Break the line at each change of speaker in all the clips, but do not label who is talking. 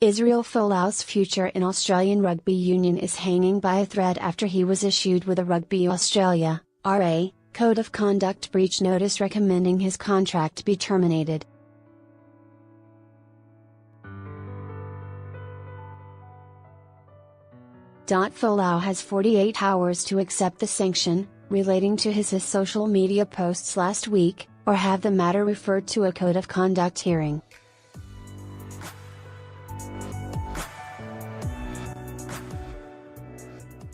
Israel Folau's future in Australian Rugby Union is hanging by a thread after he was issued with a Rugby Australia (RA) Code of Conduct breach notice recommending his contract be terminated. Folau has 48 hours to accept the sanction, relating to his social media posts last week, or have the matter referred to a Code of Conduct hearing.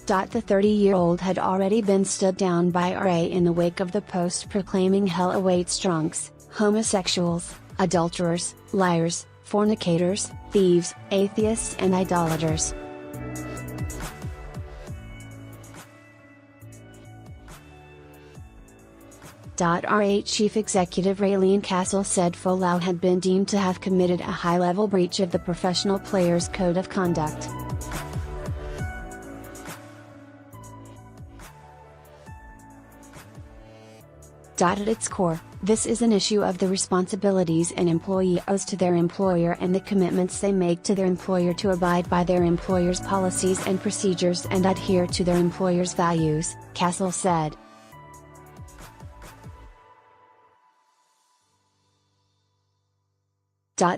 The 30-year-old had already been stood down by RA in the wake of the post proclaiming hell awaits drunks, homosexuals, adulterers, liars, fornicators, thieves, atheists and idolaters. RA Chief Executive Raylene Castle said Folau had been deemed to have committed a high-level breach of the Professional Players Code of Conduct. At its core, this is an issue of the responsibilities an employee owes to their employer and the commitments they make to their employer to abide by their employer's policies and procedures and adhere to their employer's values, Castle said.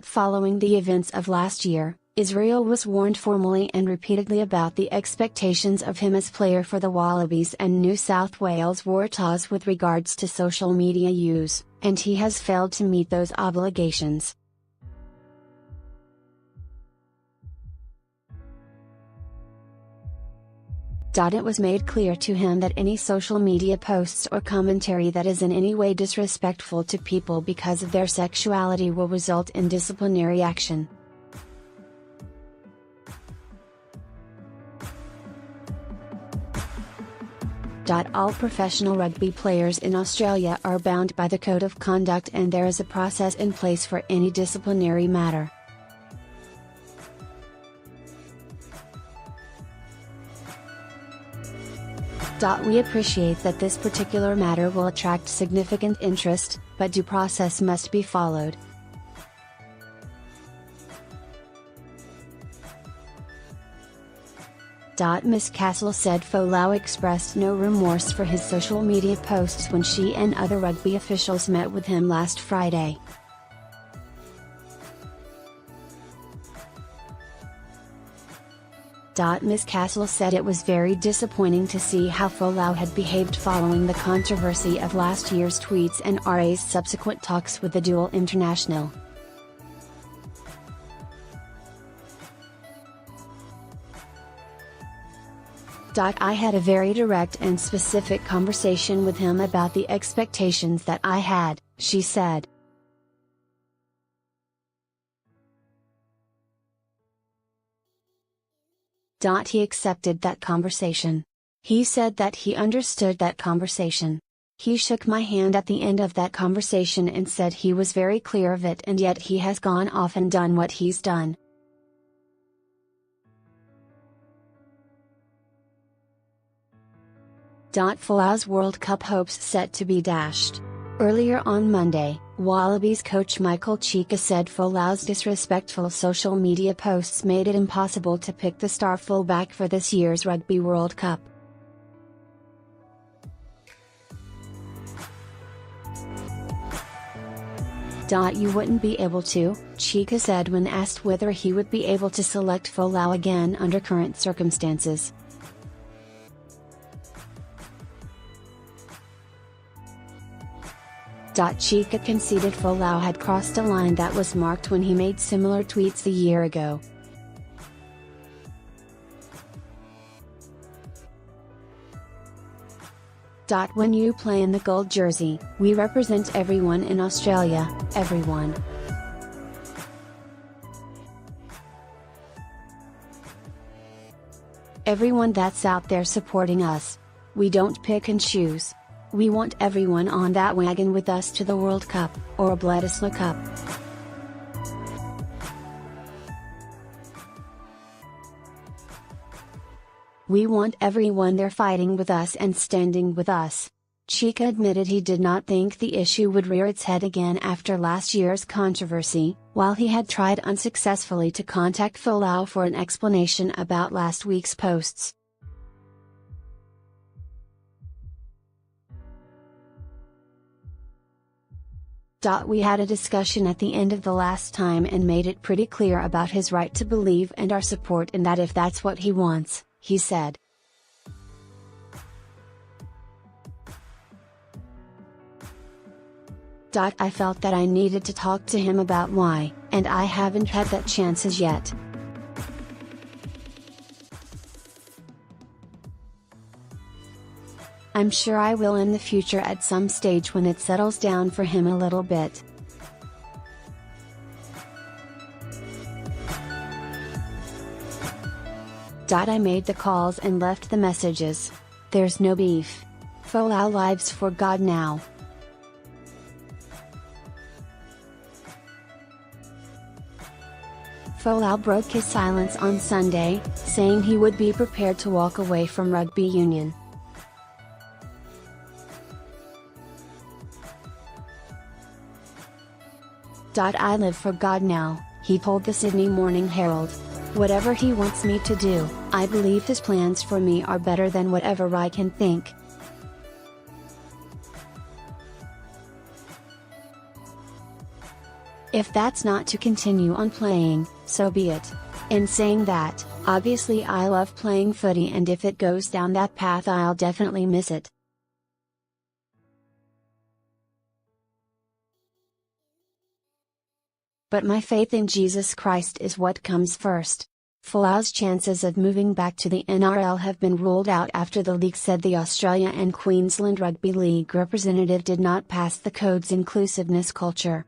Following the events of last year, Israel was warned formally and repeatedly about the expectations of him as player for the Wallabies and New South Wales Waratahs with regards to social media use, and he has failed to meet those obligations. It was made clear to him that any social media posts or commentary that is in any way disrespectful to people because of their sexuality will result in disciplinary action. All professional rugby players in Australia are bound by the Code of Conduct and there is a process in place for any disciplinary matter. We appreciate that this particular matter will attract significant interest, but due process must be followed. Ms. Castle said Folau expressed no remorse for his social media posts when she and other rugby officials met with him last Friday. Ms. Castle said it was very disappointing to see how Folau had behaved following the controversy of last year's tweets and RA's subsequent talks with the dual international. I had a very direct and specific conversation with him about the expectations that I had, she said. He accepted that conversation. He said that he understood that conversation. He shook my hand at the end of that conversation and said he was very clear of it and yet he has gone off and done what he's done. Folau's World Cup hopes set to be dashed. Earlier on Monday, Wallabies coach Michael Cheika said Folau's disrespectful social media posts made it impossible to pick the star fullback for this year's Rugby World Cup. You wouldn't be able to, Cheika said when asked whether he would be able to select Folau again under current circumstances. Cheika conceded Folau had crossed a line that was marked when he made similar tweets a year ago. When you play in the gold jersey, we represent everyone in Australia, everyone. Everyone that's out there supporting us. We don't pick and choose. We want everyone on that wagon with us to the World Cup, or a Bledisloe Cup. We want everyone there fighting with us and standing with us. Chika admitted he did not think the issue would rear its head again after last year's controversy, while he had tried unsuccessfully to contact Folau for an explanation about last week's posts. We had a discussion at the end of the last time and made it pretty clear about his right to believe and our support in that if that's what he wants, he said. I felt that I needed to talk to him about why, and I haven't had that chance as yet. I'm sure I will in the future at some stage when it settles down for him a little bit. I made the calls and left the messages. There's no beef. Folau lives for God now. Folau broke his silence on Sunday, saying he would be prepared to walk away from rugby union. I live for God now, he told the Sydney Morning Herald. Whatever he wants me to do, I believe his plans for me are better than whatever I can think. If that's not to continue on playing, so be it. In saying that, obviously I love playing footy, and if it goes down that path I'll definitely miss it. But my faith in Jesus Christ is what comes first. Folau's chances of moving back to the NRL have been ruled out after the league said the Australia and Queensland Rugby League representative did not pass the code's inclusiveness culture.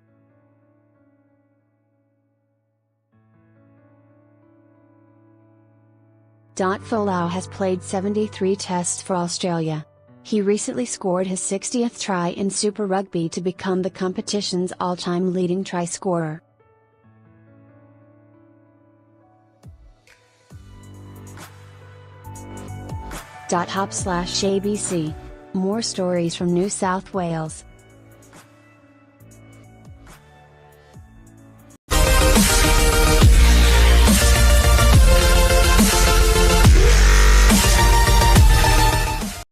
Folau has played 73 tests for Australia. He recently scored his 60th try in Super Rugby to become the competition's all-time leading try scorer. /ABC. More stories from New South Wales.